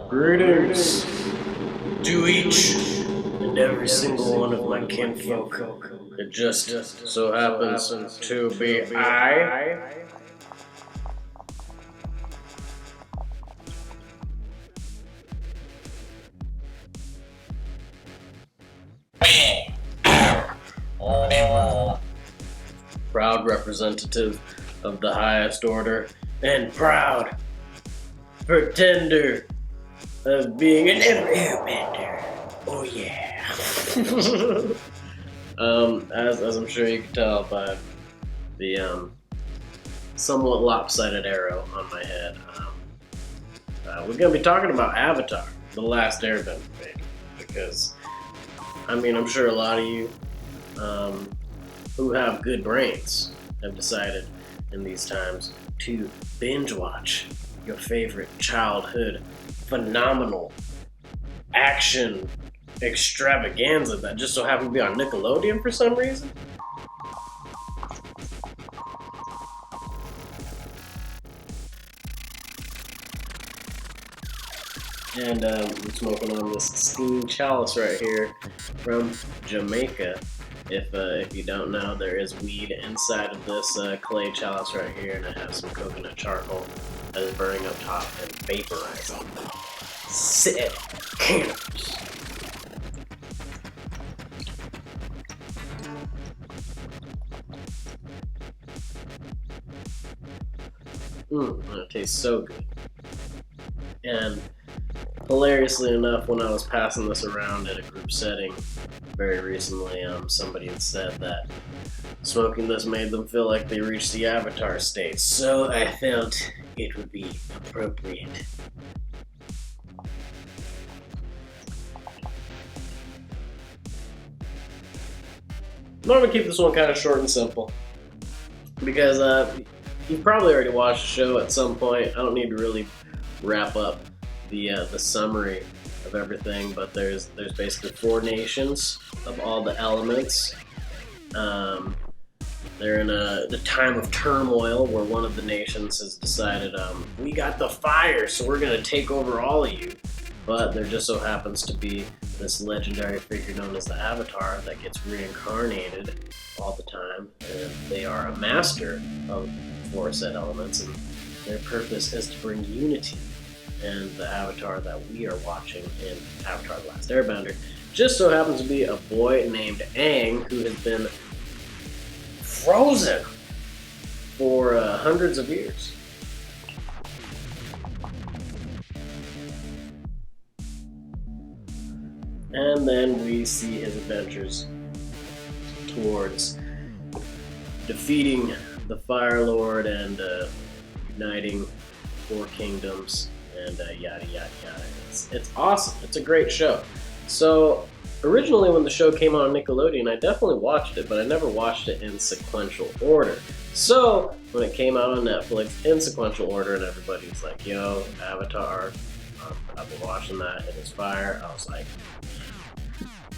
Greetings to each and every single one of my kinfolk. It just so happens to be I. Proud representative of the highest order and proud pretender of being an airbender. Oh yeah. As I'm sure you can tell by the somewhat lopsided arrow on my head, we're gonna be talking about Avatar: The Last Airbender, because I mean I'm sure a lot of you who have good brains have decided in these times to binge watch your favorite childhood phenomenal action extravaganza that just so happened to be on Nickelodeon for some reason. And I'm smoking on this steam chalice right here from Jamaica. If you don't know, there is weed inside of this clay chalice right here, and it has some coconut charcoal that is burning up top and vaporizing said cannabis. It tastes so good. And hilariously enough, when I was passing this around at a group setting very recently, somebody had said that smoking this made them feel like they reached the Avatar state, so I felt it would be appropriate. I'm going to keep this one kind of short and simple, because you've probably already watched the show at some point. I don't need to really wrap up the summary of everything, but there's basically 4 nations of all the elements. They're in the time of turmoil where one of the nations has decided, we got the fire, so we're gonna take over all of you. But there just so happens to be this legendary figure known as the Avatar that gets reincarnated all the time, and they are a master of 4 said elements, and their purpose is to bring unity. And the Avatar that we are watching in Avatar: The Last Airbender just so happens to be a boy named Aang, who has been frozen for hundreds of years. And then we see his adventures towards defeating the Fire Lord and uniting 4 kingdoms. And yada yada yada. It's awesome. It's a great show. So originally when the show came out on Nickelodeon, I definitely watched it, but I never watched it in sequential order. So when it came out on Netflix in sequential order and everybody's like, yo, Avatar, I've been watching that, it is fire, I was like,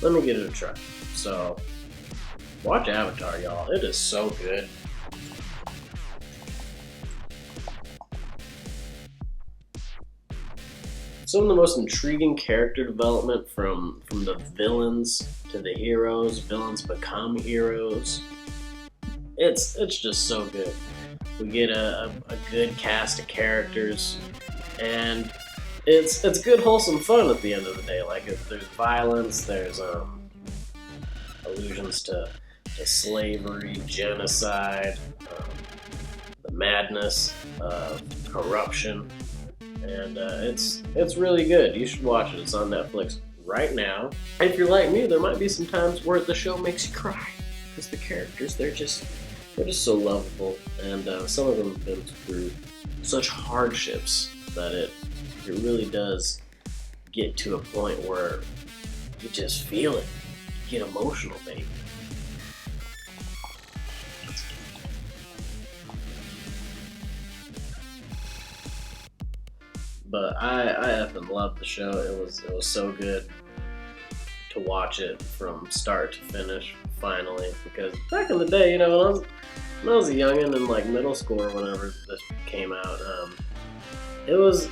let me give it a try. So watch Avatar, y'all. It is so good. Some of the most intriguing character development from the villains to the heroes. Villains become heroes. It's just so good. We get a good cast of characters, and it's good wholesome fun at the end of the day. Like there's violence, there's allusions to slavery, genocide, the madness of corruption. And it's really good. You should watch it. It's on Netflix right now. If you're like me, there might be some times where the show makes you cry because the characters they're just so lovable, and some of them have been through such hardships that it really does get to a point where you just feel it. You get emotional, baby. But I effing loved the show. It was so good to watch it from start to finish, finally. Because back in the day, you know, when I was a youngin' in like middle school or whenever this came out, it was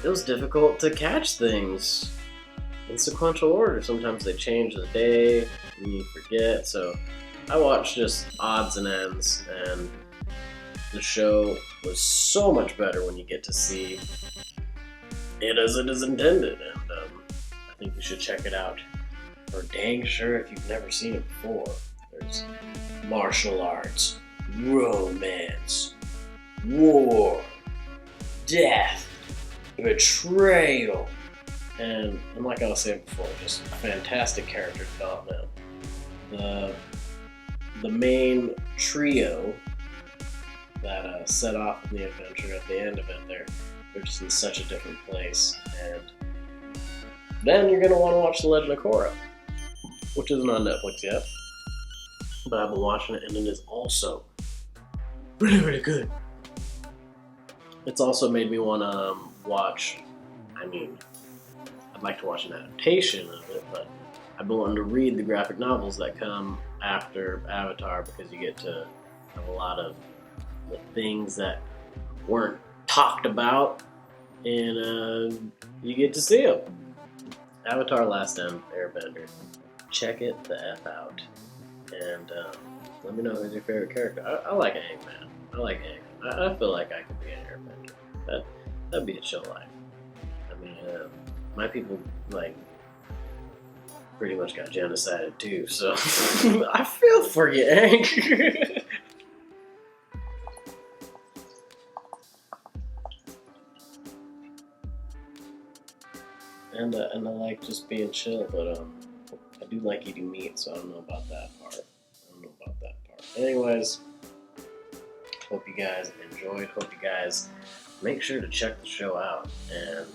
it was difficult to catch things in sequential order. Sometimes they change the day and you forget. So I watched just odds and ends, and the show was so much better when you get to see it as it is intended. And I think you should check it out for dang sure if you've never seen it before. There's martial arts, romance, war, death, betrayal, and like I was saying before, just fantastic character development. The main trio that set off in the adventure at the end of it, they're just in such a different place. And then you're going to want to watch The Legend of Korra, which isn't on Netflix yet, but I've been watching it, and it is also really, really good. It's also made me want to watch, I'd like to watch an adaptation of it, but I've been wanting to read the graphic novels that come after Avatar, because you get to have a lot of the things that weren't talked about, and you get to see them. Avatar Last Airbender. Check it the F out. And let me know who's your favorite character. I like Aang, man. I like Aang. I feel like I could be an airbender. That'd be a chill life. I mean, my people, like, pretty much got genocided too, so I feel for you, Aang. And I like just being chill, but I do like eating meat, so I don't know about that part. Anyways, hope you guys enjoyed. Hope you guys make sure to check the show out. And